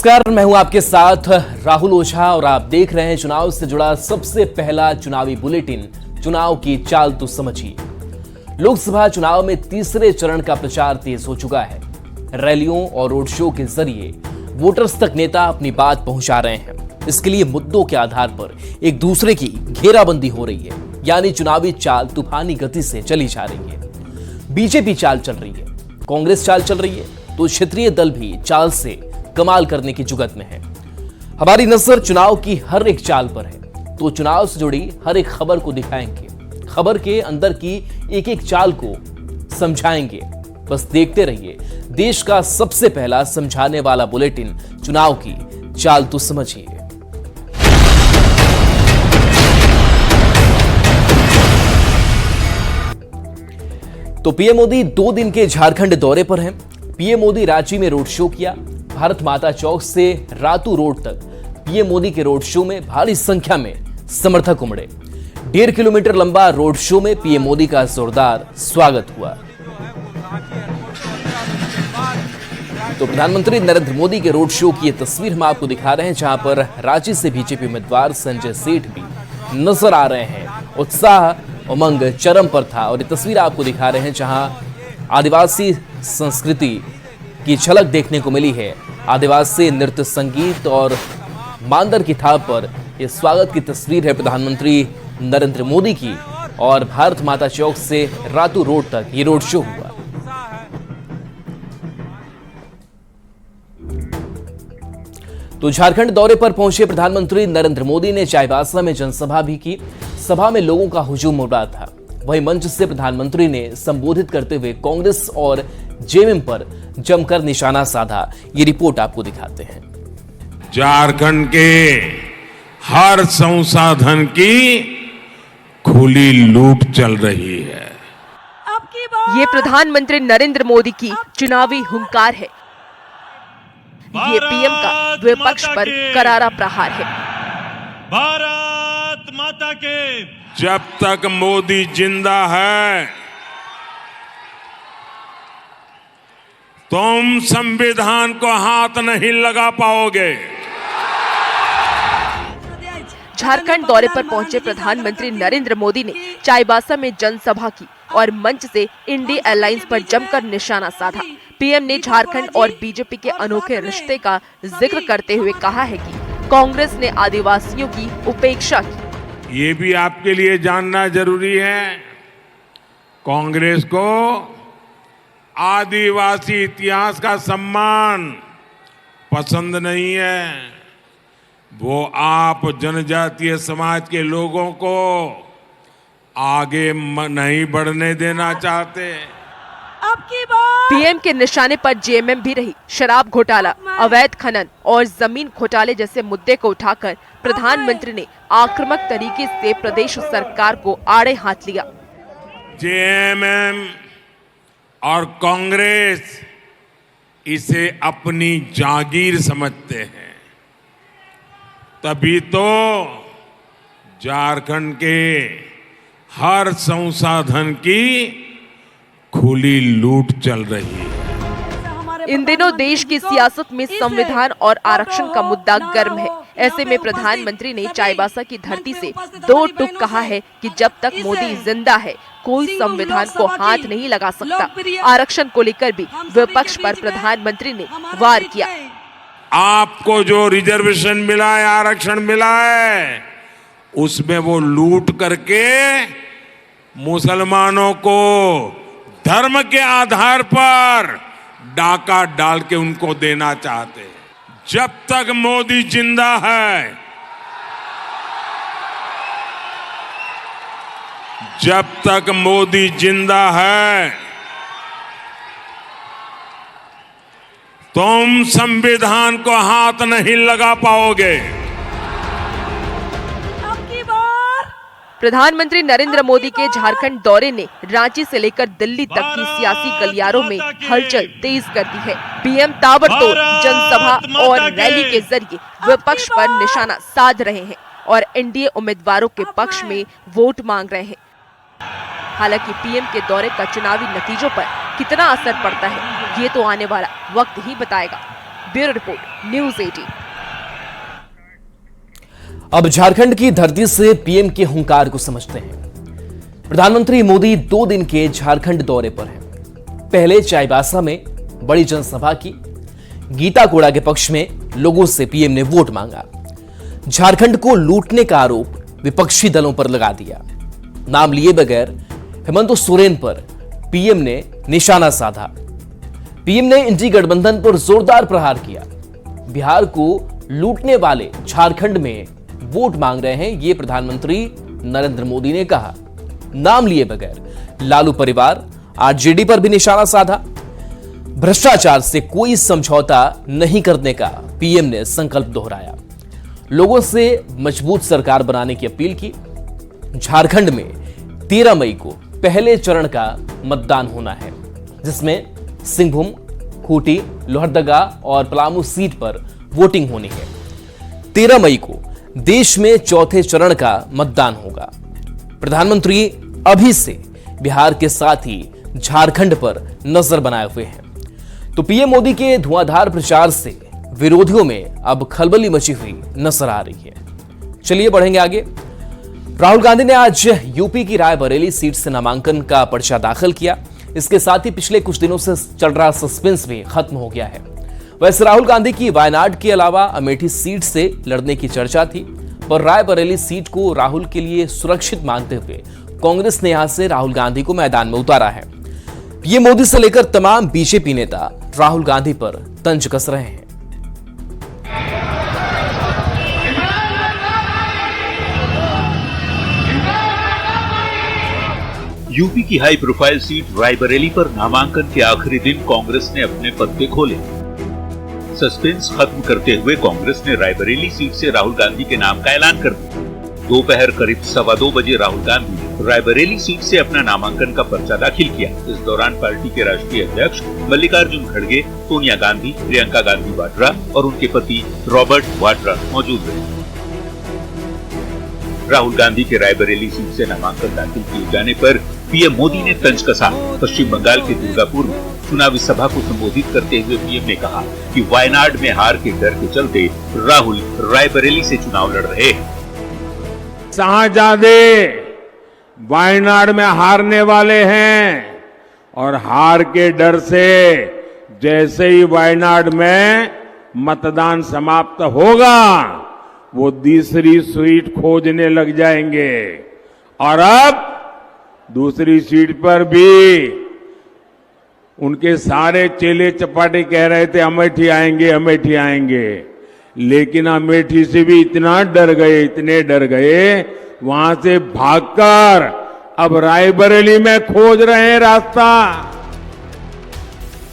नमस्कार, मैं हूं आपके साथ राहुल ओझा और आप देख रहे हैं चुनाव से जुड़ा सबसे पहला चुनावी बुलेटिन। चुनाव की चाल तो समझिए। लोकसभा चुनाव में तीसरे चरण का प्रचार तेज हो चुका है। रैलियों और रोड शो के जरिए वोटर्स तक नेता अपनी बात पहुंचा रहे हैं। इसके लिए मुद्दों के आधार पर एक दूसरे की घेराबंदी हो रही है, यानी चुनावी चाल तूफानी गति से चली जा रही है। बीजेपी चाल चल रही है, कांग्रेस चाल चल रही है, तो क्षेत्रीय दल भी चाल से कमाल करने की जुगत में है। हमारी नजर चुनाव की हर एक चाल पर है, तो चुनाव से जुड़ी हर एक खबर को दिखाएंगे, खबर के अंदर की एक एक चाल को समझाएंगे। बस देखते रहिए देश का सबसे पहला समझाने वाला बुलेटिन, चुनाव की चाल तो समझिए। तो पीएम मोदी 2 दिन के झारखंड दौरे पर हैं। पीएम मोदी रांची में रोड शो किया। भारत माता चौक से रातू रोड तक पीएम मोदी के रोड शो में भारी संख्या में समर्थक उमड़े। 1.5 किलोमीटर लंबा रोड शो में पीएम मोदी का जोरदार स्वागत हुआ। तो प्रधानमंत्री नरेंद्र मोदी के रोड शो की ये तस्वीर हम आपको दिखा रहे हैं, जहां पर रांची से बीजेपी उम्मीदवार संजय सेठ भी नजर आ रहे हैं। उत्साह उमंग चरम पर था और ये तस्वीर आपको दिखा रहे हैं जहां आदिवासी संस्कृति की झलक देखने को मिली है। आदिवासी नृत्य, संगीत और मांदर की थाप पर यह स्वागत की तस्वीर है प्रधानमंत्री नरेंद्र मोदी की, और भारत माता चौक से रातू रोड तक ये रोड शो हुआ। तो झारखंड दौरे पर पहुंचे प्रधानमंत्री नरेंद्र मोदी ने चाईबासा में जनसभा भी की। सभा में लोगों का हुजूम उमड़ा था। वहीं मंच से प्रधानमंत्री ने संबोधित करते हुए कांग्रेस और जेएमएम पर जमकर निशाना साधा। ये रिपोर्ट आपको दिखाते हैं। झारखंड के हर संसाधन की खुली लूट चल रही है। ये प्रधानमंत्री नरेंद्र मोदी की चुनावी हुंकार है। ये पीएम का विपक्ष पर करारा प्रहार है। भारत माता के जब तक मोदी जिंदा है तुम संविधान को हाथ नहीं लगा पाओगे। झारखंड दौरे पर पहुंचे प्रधानमंत्री नरेंद्र मोदी ने चाईबासा में जनसभा की और मंच से इंडिया अलायंस पर जमकर निशाना साधा। पीएम ने झारखंड और बीजेपी के अनोखे रिश्ते का जिक्र करते हुए कहा है कि कांग्रेस ने आदिवासियों की उपेक्षा की। ये भी आपके लिए जानना जरूरी है, कांग्रेस को आदिवासी इतिहास का सम्मान पसंद नहीं है। वो आप जनजातीय समाज के लोगों को आगे नहीं बढ़ने देना चाहते। पीएम के निशाने पर जेएमएम भी रही। शराब घोटाला, अवैध खनन और जमीन घोटाले जैसे मुद्दे को उठाकर प्रधानमंत्री ने आक्रामक तरीके से प्रदेश सरकार को आड़े हाथ लिया। जेएमएम और कांग्रेस इसे अपनी जागीर समझते हैं, तभी तो झारखंड के हर संसाधन की खुली लूट चल रही है। इन दिनों देश की सियासत में संविधान और आरक्षण का मुद्दा गर्म है। ऐसे में प्रधानमंत्री ने चाईबासा की धरती से 2 टूक कहा है कि जब तक मोदी जिंदा है कोई संविधान को हाथ नहीं लगा सकता। आरक्षण को लेकर भी विपक्ष पर प्रधानमंत्री ने वार किया। आपको जो रिजर्वेशन मिला है, आरक्षण मिला है, उसमें वो लूट करके मुसलमानों को धर्म के आधार पर डाका डाल के उनको देना चाहते हैं। जब तक मोदी जिंदा है, जब तक मोदी जिंदा है, तुम संविधान को हाथ नहीं लगा पाओगे। प्रधानमंत्री नरेंद्र मोदी के झारखंड दौरे ने रांची से लेकर दिल्ली तक की सियासी गलियारों में हलचल तेज कर दी है। पीएम ताबड़तोड़ जनसभा और रैली के जरिए विपक्ष पर निशाना साध रहे हैं और एनडीए उम्मीदवारों के पक्ष में वोट मांग रहे हैं। हालांकि पीएम के दौरे का चुनावी नतीजों पर कितना असर पड़ता है, ये तो आने वाला वक्त ही बताएगा। Bureau report, news 18। अब झारखंड की धरती से पीएम के हुंकार को समझते हैं। प्रधानमंत्री मोदी 2 दिन के झारखंड दौरे पर हैं। पहले चाईबासा में बड़ी जनसभा की। गीता कोड़ा के पक्ष में लोगों से पीएम ने वोट मांगा। झारखंड को लूटने का आरोप विपक्षी दलों पर लगा दिया। नाम लिए बगैर हेमंत सोरेन पर पीएम ने निशाना साधा। पीएम ने इंडी गठबंधन पर जोरदार प्रहार किया। बिहार को लूटने वाले झारखंड में वोट मांग रहे हैं, ये प्रधानमंत्री नरेंद्र मोदी ने कहा। नाम लिए बगैर लालू परिवार आरजेडी पर भी निशाना साधा। भ्रष्टाचार से कोई समझौता नहीं करने का पीएम ने संकल्प दोहराया। लोगों से मजबूत सरकार बनाने की अपील की। झारखंड में 13 मई को पहले चरण का मतदान होना है, जिसमें सिंहभूम, खूंटी, लोहरदगा और पलामू सीट पर वोटिंग होनी है। 13 मई को देश में चौथे चरण का मतदान होगा। प्रधानमंत्री अभी से बिहार के साथ ही झारखंड पर नजर बनाए हुए हैं। तो पीएम मोदी के धुआंधार प्रचार से विरोधियों में अब खलबली मची हुई नजर आ रही है। चलिए बढ़ेंगे आगे। राहुल गांधी ने आज यूपी की रायबरेली सीट से नामांकन का पर्चा दाखिल किया। इसके साथ ही पिछले कुछ दिनों से चल रहा सस्पेंस भी खत्म हो गया है। वैसे राहुल गांधी की वायनाड के अलावा अमेठी सीट से लड़ने की चर्चा थी, पर रायबरेली सीट को राहुल के लिए सुरक्षित मानते हुए कांग्रेस ने यहां से राहुल गांधी को मैदान में उतारा है। पीएम मोदी से लेकर तमाम बीजेपी नेता राहुल गांधी पर तंज कस रहे हैं। यूपी की हाई प्रोफाइल सीट रायबरेली पर नामांकन के आखिरी दिन कांग्रेस ने अपने पत्ते खोले। सस्पेंस खत्म करते हुए कांग्रेस ने रायबरेली सीट से राहुल गांधी के नाम का ऐलान कर दिया। दोपहर करीब 2:15 बजे राहुल गांधी ने रायबरेली सीट से अपना नामांकन का पर्चा दाखिल किया। इस दौरान पार्टी के राष्ट्रीय अध्यक्ष मल्लिकार्जुन खड़गे, सोनिया गांधी, प्रियंका गांधी वाड्रा और उनके पति रॉबर्ट वाड्रा मौजूद रहे। राहुल गांधी के रायबरेली सीट से नामांकन दाखिल किए जाने पर पीएम मोदी ने तंज कसा। पश्चिम बंगाल के दुर्गापुर में चुनावी सभा को संबोधित करते हुए पीएम ने कहा कि वायनाड में हार के डर के चलते राहुल रायबरेली से चुनाव लड़ रहे हैं। शाहजादे वायनाड में हारने वाले हैं और हार के डर से जैसे ही वायनाड में मतदान समाप्त होगा वो दूसरी सीट खोजने लग जाएंगे। और अब दूसरी सीट पर भी उनके सारे चेले चपाटे कह रहे थे अमेठी आएंगे, अमेठी आएंगे, लेकिन अमेठी से भी इतना डर गए, इतने डर गए, वहां से भागकर अब रायबरेली में खोज रहे हैं रास्ता।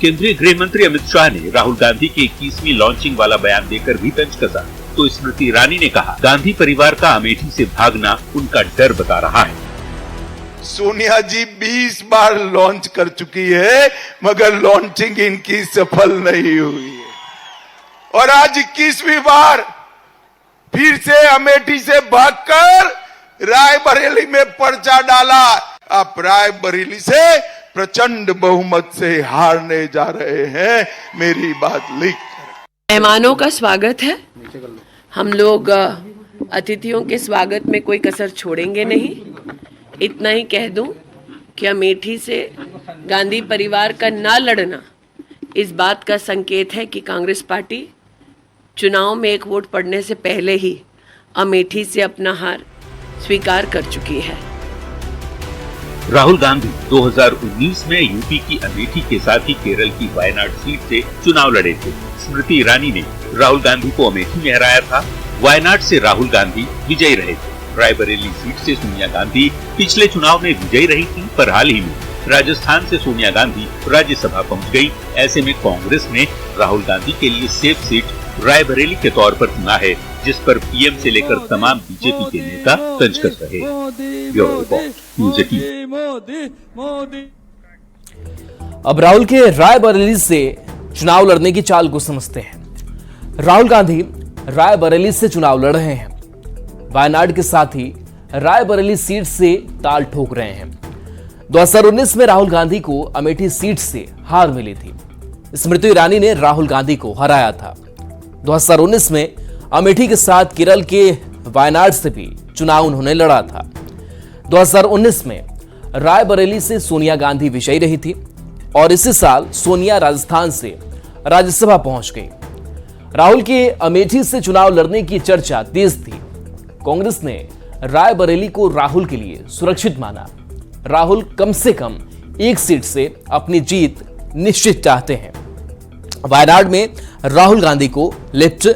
केंद्रीय गृह मंत्री अमित शाह ने राहुल गांधी की 21वीं लॉन्चिंग वाला बयान देकर भी तंज कसा। तो स्मृति ईरानी ने कहा, गांधी परिवार का अमेठी से भागना उनका डर बता रहा है। सोनिया जी 20 बार लॉन्च कर चुकी है, मगर लॉन्चिंग इनकी सफल नहीं हुई है। और आज 21वीं बार फिर से अमेठी से भागकर रायबरेली में पर्चा डाला। आप रायबरेली से प्रचंड बहुमत से हारने जा रहे हैं। मेरी बात लिख मेहमानों का स्वागत है। हम लोग अतिथियों के स्वागत में कोई कसर छोड़ेंगे नहीं। इतना ही कह दूं कि अमेठी से गांधी परिवार का ना लड़ना इस बात का संकेत है कि कांग्रेस पार्टी चुनाव में एक वोट पड़ने से पहले ही अमेठी से अपना हार स्वीकार कर चुकी है। राहुल गांधी 2019 में यूपी की अमेठी के साथ ही केरल की वायनाड सीट से चुनाव लड़े थे। स्मृति ईरानी ने राहुल गांधी को अमेठी में हराया था। वायनाड से राहुल गांधी विजयी रहे थे। रायबरेली सीट से सोनिया गांधी पिछले चुनाव में विजयी रही थी, पर हाल ही में राजस्थान से सोनिया गांधी राज्यसभा पहुंच गई। ऐसे में कांग्रेस ने राहुल गांधी के लिए सेफ सीट रायबरेली के तौर पर चुना है, जिस पर पीएम से लेकर तमाम बीजेपी के नेता तंज कस रहे हैं। Bureau report, news 18। अब राहुल के रायबरेली से चुनाव लड़ने की चाल को समझते हैं। राहुल गांधी रायबरेली से चुनाव लड़ रहे हैं। वायनाड के साथ ही रायबरेली सीट से ताल ठोक रहे हैं। 2019 में राहुल गांधी को अमेठी सीट से हार मिली थी। स्मृति ईरानी ने राहुल गांधी को हराया था। 2019 में अमेठी के साथ केरल के वायनाड से भी चुनाव उन्होंने लड़ा था। 2019 में रायबरेली से सोनिया गांधी विजयी रही थी और इसी साल सोनिया राजस्थान से राज्यसभा पहुंच गई। राहुल के अमेठी से चुनाव लड़ने की चर्चा तेज थी। कांग्रेस ने रायबरेली को राहुल के लिए सुरक्षित माना। राहुल कम से कम एक सीट से अपनी जीत निश्चित चाहते हैं। वायनाड में राहुल गांधी को लेफ्ट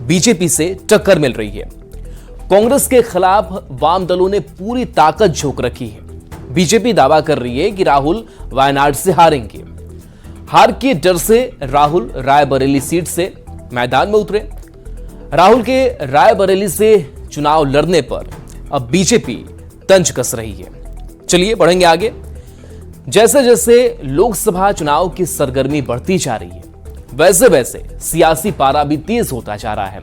बीजेपी से टक्कर मिल रही है। कांग्रेस के खिलाफ वाम दलों ने पूरी ताकत झोंक रखी है। बीजेपी दावा कर रही है कि राहुल वायनाड से हारेंगे। हार के डर से राहुल रायबरेली सीट से मैदान में उतरे। राहुल के रायबरेली से चुनाव लड़ने पर अब बीजेपी तंज कस रही है। चलिए बढ़ेंगे आगे। जैसे जैसे लोकसभा चुनाव की सरगर्मी बढ़ती जा रही है, वैसे वैसे सियासी पारा भी तेज होता जा रहा है।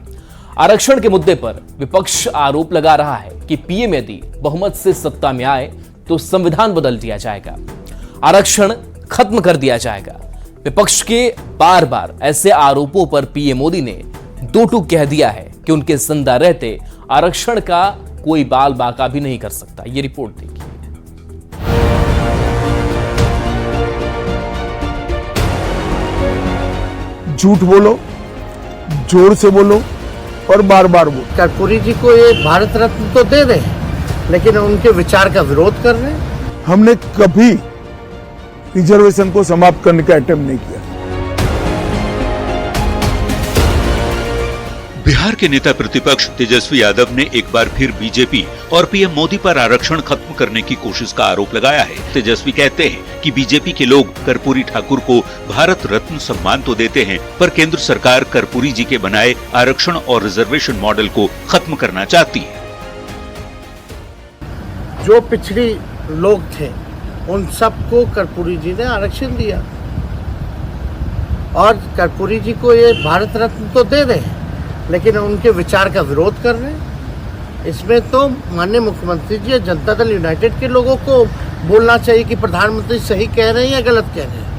आरक्षण के मुद्दे पर विपक्ष आरोप लगा रहा है कि पीएम यदि बहुमत से सत्ता में आए तो संविधान बदल दिया जाएगा, आरक्षण खत्म कर दिया जाएगा। विपक्ष के बार बार ऐसे आरोपों पर पीएम मोदी ने दो टूक कह दिया है कि उनके जिंदा रहते आरक्षण का कोई बाल बाका भी नहीं कर सकता। ये रिपोर्ट देखिए। झूठ बोलो, जोर से बोलो और बार बार बोलो। कर्पूरी जी को ये भारत रत्न तो दे रहे हैं, लेकिन उनके विचार का विरोध कर रहे हैं। हमने कभी रिजर्वेशन को समाप्त करने का अटेम्प्ट नहीं किया। बिहार के नेता प्रतिपक्ष तेजस्वी यादव ने एक बार फिर बीजेपी और पीएम मोदी पर आरक्षण खत्म करने की कोशिश का आरोप लगाया है। तेजस्वी कहते हैं कि बीजेपी के लोग कर्पूरी ठाकुर को भारत रत्न सम्मान तो देते हैं, पर केंद्र सरकार कर्पूरी जी के बनाए आरक्षण और रिजर्वेशन मॉडल को खत्म करना चाहती है। जो पिछड़ी लोग थे उन सबको कर्पूरी जी ने आरक्षण दिया और कर्पूरी जी को ये भारत रत्न तो दे रहे हैं, लेकिन उनके विचार का विरोध कर रहे हैं। इसमें तो माननीय मुख्यमंत्री जी जनता दल यूनाइटेड के लोगों को बोलना चाहिए कि प्रधानमंत्री सही कह रहे हैं या गलत कह रहे हैं।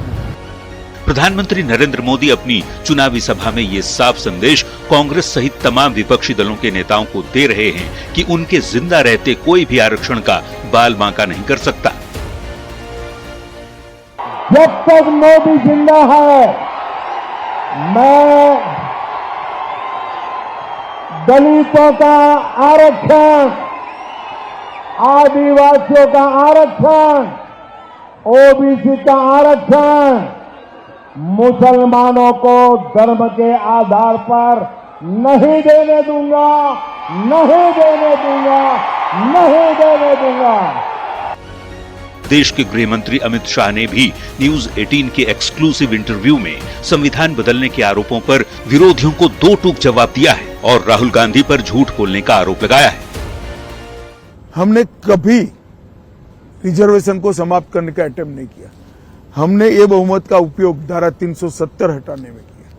प्रधानमंत्री नरेंद्र मोदी अपनी चुनावी सभा में ये साफ संदेश कांग्रेस सहित तमाम विपक्षी दलों के नेताओं को दे रहे हैं कि उनके जिंदा रहते कोई भी आरक्षण का बाल बांका नहीं कर सकता। जब तक मोदी जिंदा है, मैं दलितों का आरक्षण, आदिवासियों का आरक्षण, ओबीसी का आरक्षण, मुसलमानों को धर्म के आधार पर नहीं देने दूंगा, नहीं देने दूंगा, नहीं देने दूंगा। देश के गृह मंत्री अमित शाह ने भी न्यूज 18 के एक्सक्लूसिव इंटरव्यू में संविधान बदलने के आरोपों पर विरोधियों को दो टूक जवाब दिया है और राहुल गांधी पर झूठ बोलने का आरोप लगाया है। हमने कभी रिजर्वेशन को समाप्त करने का अटेम्प्ट नहीं किया। हमने ये बहुमत का उपयोग धारा 370 हटाने में किया,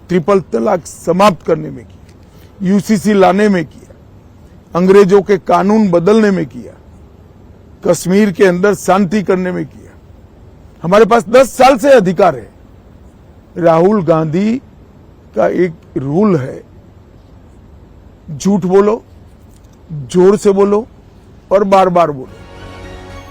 ट्रिपल तलाक समाप्त करने में किया, यूसीसी लाने में किया, अंग्रेजों के कानून बदलने में किया, कश्मीर के अंदर शांति करने में किया। हमारे पास 10 साल से अधिकार है। राहुल गांधी का एक रूल है, झूठ बोलो, जोर से बोलो और बार बार बोलो।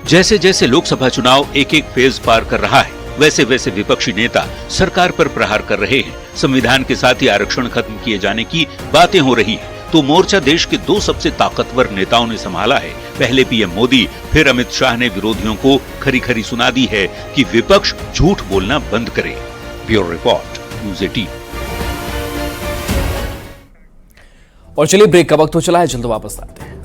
जैसे जैसे लोकसभा चुनाव एक एक फेज पार कर रहा है, वैसे वैसे विपक्षी नेता सरकार पर प्रहार कर रहे हैं। संविधान के साथ ही आरक्षण खत्म किए जाने की बातें हो रही है, तो मोर्चा देश के दो सबसे ताकतवर नेताओं ने संभाला है। पहले पीएम मोदी, फिर अमित शाह ने विरोधियों को खरी खरी सुना दी है कि विपक्ष झूठ बोलना बंद करे। Bureau report, news 18। और चलिए ब्रेक का वक्त हो चला है, जल्द वापस आते हैं।